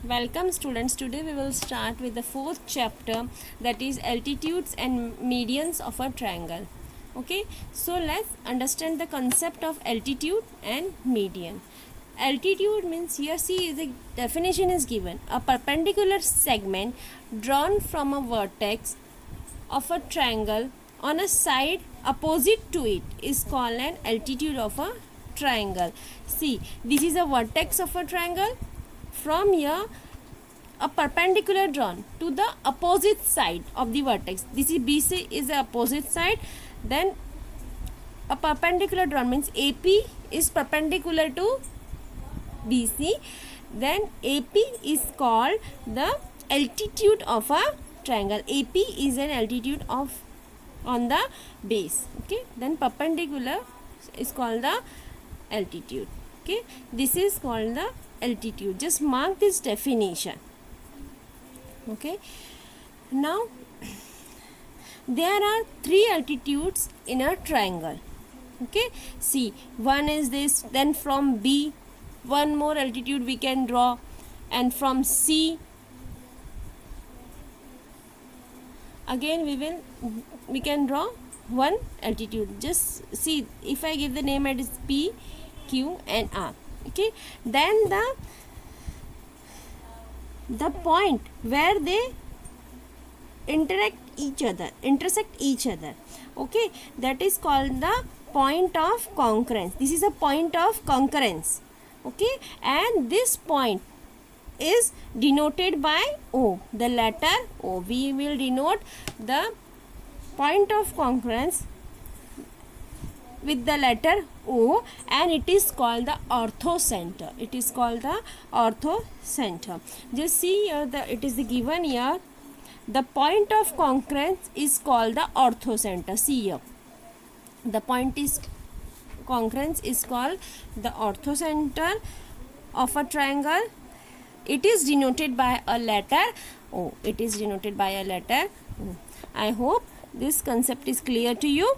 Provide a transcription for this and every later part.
Welcome students. Today we will start with the fourth chapter, that is altitudes and medians of a triangle. Okay, so let's understand the concept of altitude and median. Altitude means, here see the definition is given: a perpendicular segment drawn from a vertex of a triangle on a side opposite to it is called an altitude of a triangle. See, this is a vertex of a triangle. From here, a perpendicular drawn to the opposite side of the vertex. This is BC is the opposite side. Then a perpendicular drawn means AP is perpendicular to BC. Then AP is called the altitude of a triangle. AP is an altitude of on the base. Okay. Then perpendicular is called the altitude. Okay. This is called the altitude. Just mark this definition. Okay. Now there are three altitudes in a triangle. Okay. See, one is this. Then from B, one more altitude we can draw, and from C again we can draw one altitude. Just see, if I give the name, it is P, Q and R. Okay. Then the point where they intersect each other, okay, that is called the point of concurrence. This is a point of concurrence. Okay. And this point is denoted by O, the letter O. We will denote the point of concurrence with the letter O, and it is called the orthocenter. It is called the orthocenter. Just see here, it is given here. The point of concurrence is called the orthocenter. See here, the point is concurrence is called the orthocenter of a triangle. It is denoted by a letter O. It is denoted by a letter O. I hope this concept is clear to you.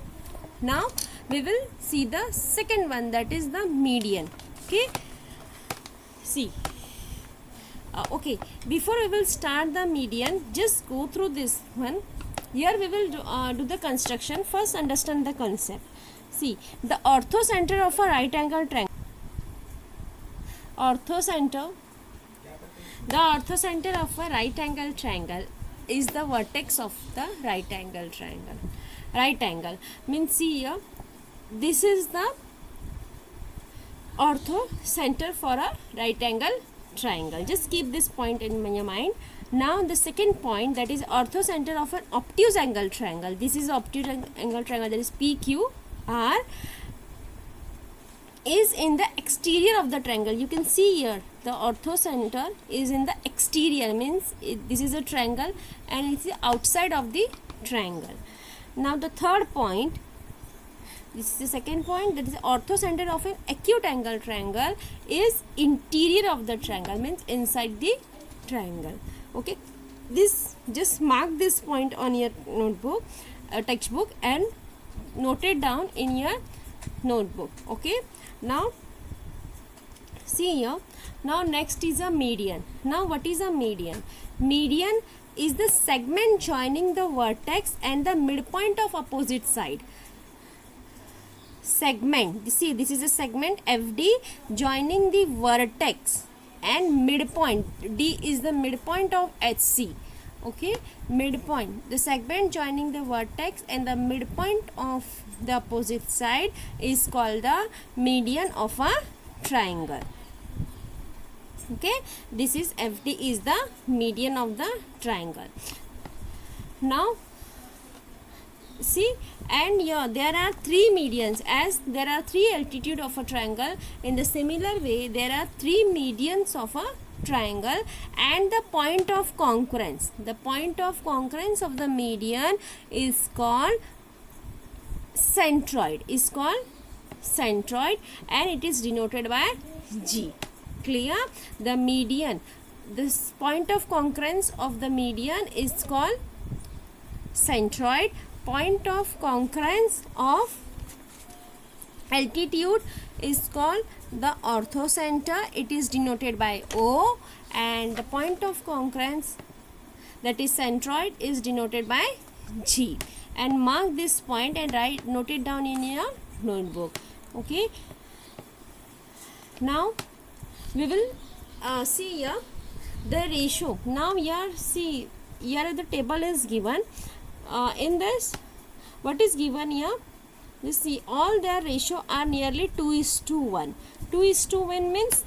Now we will see the second one, that is the median. Okay. See. Okay. Before we will start the median, just go through this one. Here we will do the construction. First, understand the concept. See, the orthocenter of a right angle triangle. The orthocenter of a right angle triangle is the vertex of the right angle triangle. Right angle means, see here, this is the orthocenter for a right angle triangle. Just keep this point in your mind. Now the second point, that is orthocenter of an obtuse angle triangle. This is obtuse angle triangle, that is PQR, is in the exterior of the triangle. You can see here the orthocenter is in the exterior, means this is a triangle and it is outside of the triangle. Now the third point, this is the second point, that is orthocenter of an acute angle triangle is interior of the triangle, means inside the triangle. Okay, this, just mark this point on your notebook, textbook, and note it down in your notebook. Okay. Now see here. Now next is a median. Now what is a median? Median is the segment joining the vertex and the midpoint of opposite side. Segment, see, this is a segment FD joining the vertex and midpoint. D is the midpoint of HC. Okay, midpoint, the segment joining the vertex and the midpoint of the opposite side is called the median of a triangle. Okay, this is FD is the median of the triangle. Now see, and here there are three medians. As there are three altitude of a triangle, in the similar way there are three medians of a triangle, and the point of concurrence, the point of concurrence of the median is called centroid, and it is denoted by G. Clear? The median, this point of concurrence of the median is called centroid. Point of concurrence of Altitude is called the orthocenter. It is denoted by O, and the point of concurrence, that is centroid, is denoted by G. And mark this point and note it down in your notebook. Okay. Now we will see here the ratio. Now here, see, here the table is given. In this, what is given here? You see, all their ratio are nearly 2:1. 2:1 means,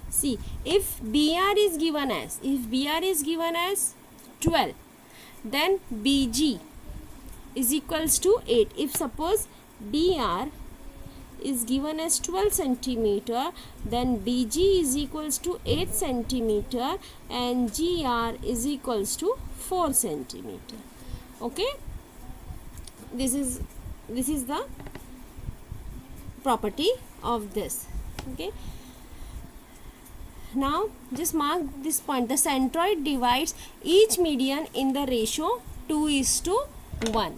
see, if BR is given as 12, then BG is equals to 8. If suppose BR is given as 12 centimeter, then BG is equals to 8 centimeter and GR is equals to 4 centimeter. Okay, this is the property of this. Okay, now just mark this point. The centroid divides each median in the ratio 2:1.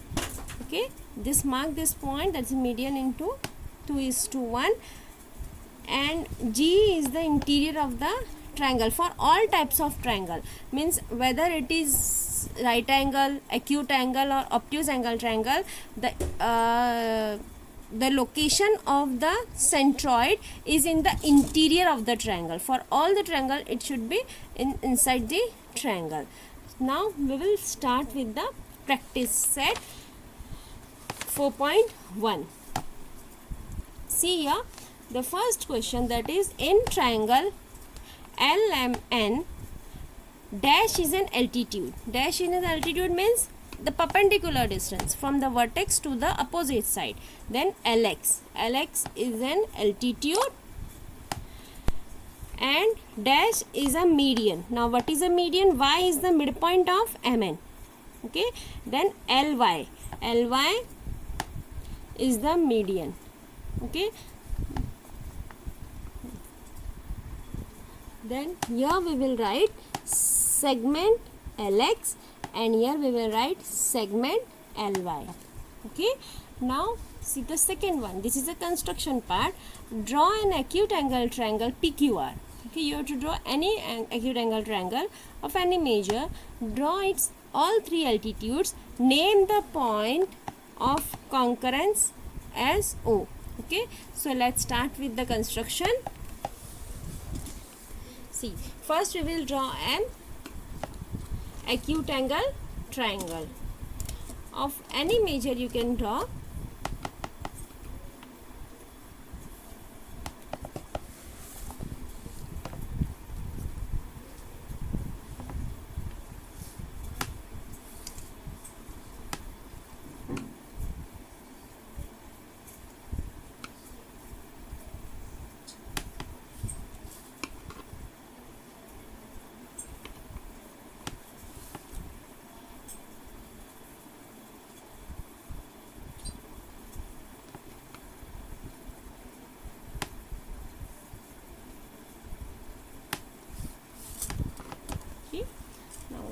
Okay, just mark this point, that's median into 2:1. And G is the interior of the triangle. For all types of triangle, means whether it is right angle, acute angle or obtuse angle triangle, the location of the centroid is in the interior of the triangle. For all the triangle, it should be inside the triangle. Now we will start with the practice set 4.1. See here, the first question, that is, in triangle LMN, dash is an altitude. Dash in an altitude means the perpendicular distance from the vertex to the opposite side. Then LX is an altitude, and dash is a median. Now what is a median? Y is the midpoint of MN. Okay, then LY is the median. Okay, then here we will write segment LX, and here we will write segment LY. Okay, now see the second one. This is a construction part. Draw an acute angle triangle PQR. Okay, you have to draw any acute angle triangle of any measure. Draw its all three altitudes. Name the point of concurrence as O. Okay, so let's start with the construction. See, first we will draw an acute angle triangle of any measure you can draw.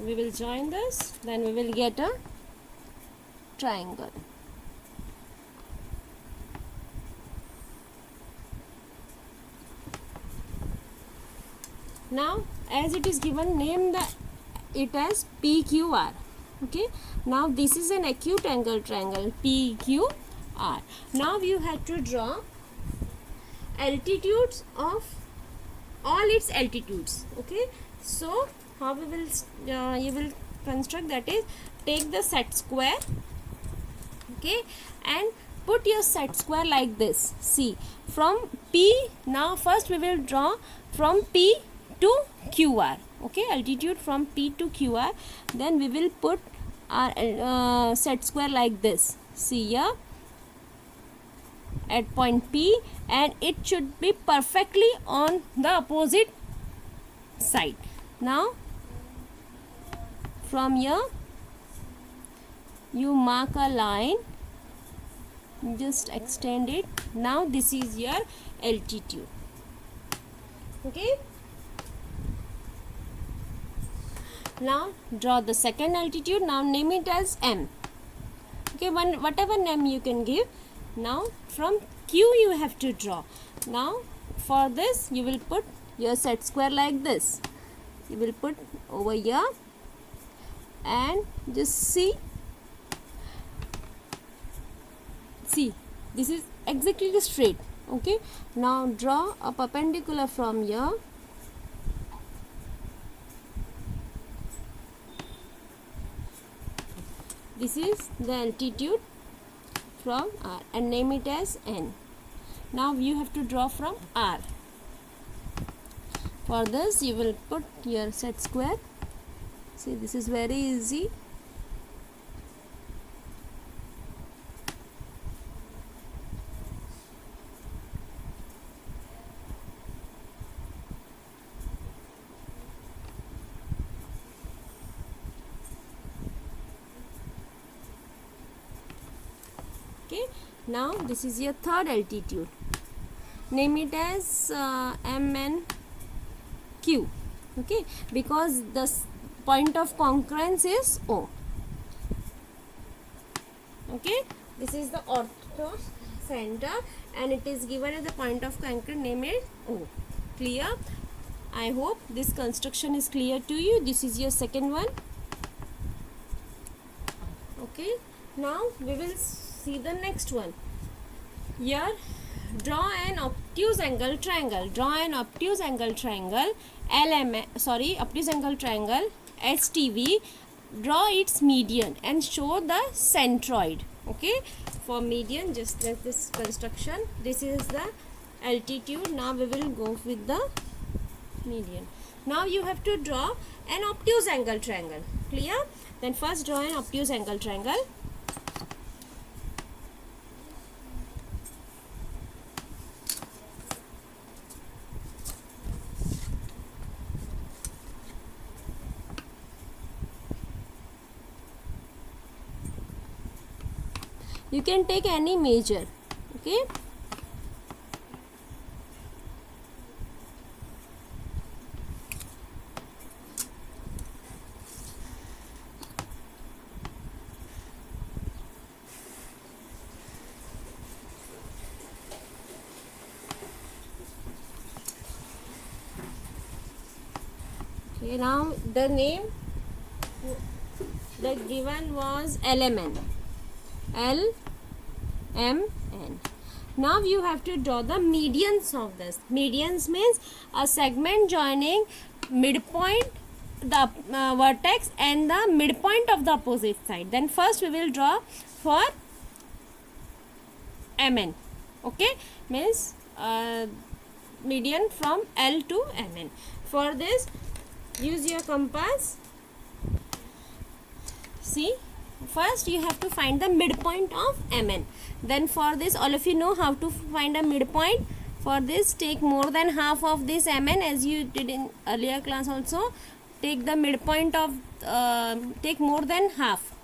We will join this, then we will get a triangle. Now as it is given, name it as PQR. Okay, now this is an acute angle triangle PQR. Now you have to draw altitudes of all its altitudes. Okay, so how we will you will construct, that is, take the set square. Okay, and put your set square like this. See, from P, now first we will draw from P to QR. Okay, altitude from P to QR. Then we will put our set square like this. See here at point P, and it should be perfectly on the opposite side. Now from here you mark a line, just extend it. Now this is your altitude. Okay, now draw the second altitude. Now name it as M. Okay, whatever name you can give. Now from Q you have to draw. Now for this you will put your set square like this. You will put over here and just see this is exactly straight. Okay, now draw a perpendicular from here. This is the altitude from R and name it as N. Now you have to draw from R. For this you will put your set square. See, this is very easy. Okay, now this is your third altitude. Name it as MNQ. Okay, because the point of concurrence is O. Okay, this is the ortho center and it is given as the point of concurrence, name it O. Clear? I hope this construction is clear to you. This is your second one. Okay, now we will see the next one. Here draw an obtuse angle triangle. Draw an obtuse angle triangle obtuse angle triangle STV. Draw its median and show the centroid. Okay, for median just like this construction. This is the altitude. Now we will go with the median. Now you have to draw an obtuse angle triangle. Clear? Then first draw an obtuse angle triangle. You can take any measure. Okay, now the name that given was LMN. LMN. Now you have to draw the medians of this. Medians means a segment joining midpoint, the vertex and the midpoint of the opposite side. Then first we will draw for MN. Okay, means median from L to MN. For this use your compass. See, first you have to find the midpoint of MN. Then for this, all of you know how to find a midpoint. For this, take more than half of this MN, as you did in earlier class also. Take the midpoint of take more than half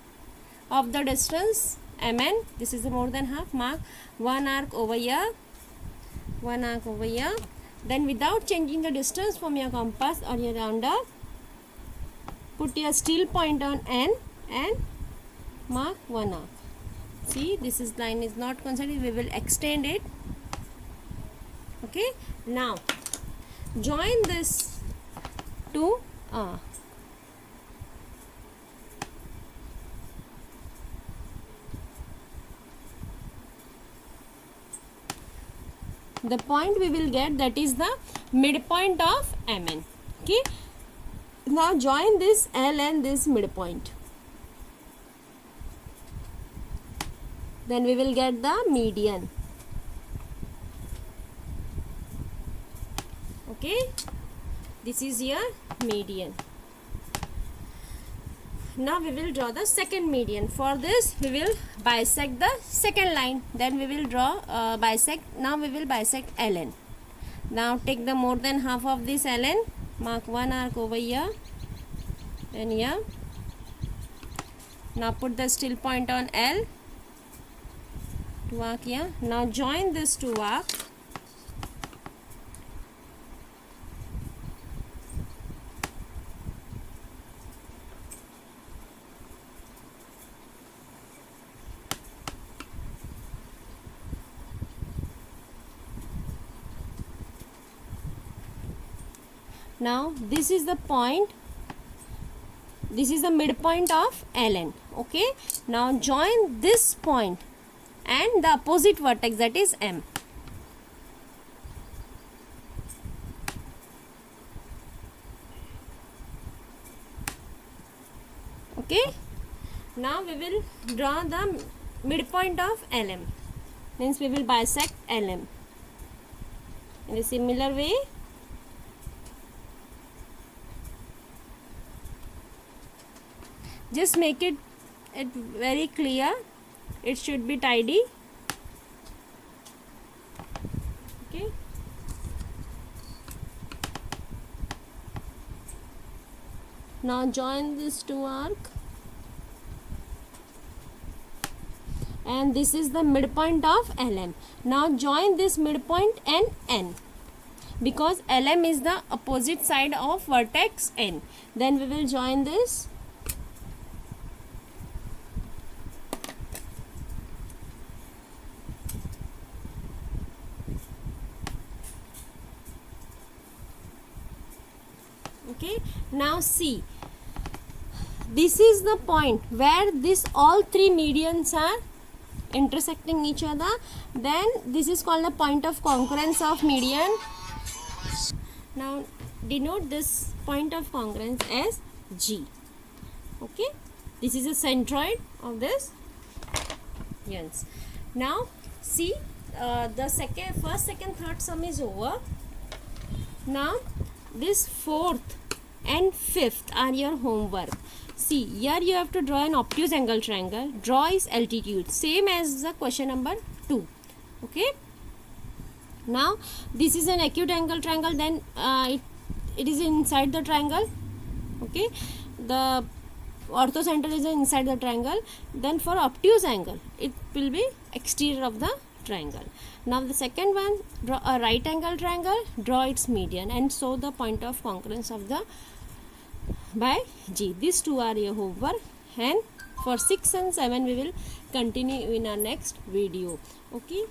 of the distance MN. This is the more than half. Mark one arc over here, one arc over here. Then without changing the distance from your compass or your rounder, put your steel point on N and mark one arc. See, this is line is not considered. We will extend it. Okay, now join this to R. The point we will get, that is the midpoint of MN. Okay, now join this L and this midpoint. Then we will get the median. Okay, this is your median. Now we will draw the second median. For this we will bisect the second line. Then we will draw bisect. Now we will bisect LN. Now take the more than half of this LN. Mark one arc over here. Then here. Now put the steel point on L. To arc here. Now join this to arc. Now this is the point, this is the midpoint of LN. Okay, now join this point and the opposite vertex, that is M. Okay, now we will draw the midpoint of LM, means we will bisect LM in a similar way. Just make it very clear, it should be tidy. Okay, now join these two arc, and this is the midpoint of LM. Now join this midpoint and N, because LM is the opposite side of vertex N. Then we will join this. Okay, now see, this is the point where this all three medians are intersecting each other. Then this is called the point of concurrence of median. Now denote this point of concurrence as G. Okay, this is a centroid of this. Yes. Now see, the first, second, third sum is over. Now this fourth and fifth are your homework. See, here you have to draw an obtuse angle triangle. Draw its altitude, same as the question number 2. Okay, now this is an acute angle triangle, then it is inside the triangle. Okay, the orthocenter is inside the triangle. Then for obtuse angle, it will be exterior of the triangle. Now the second one, draw a right angle triangle, draw its median and show the point of concurrence of the by G. These two are your homework, and for 6 and 7 we will continue in our next video. Okay.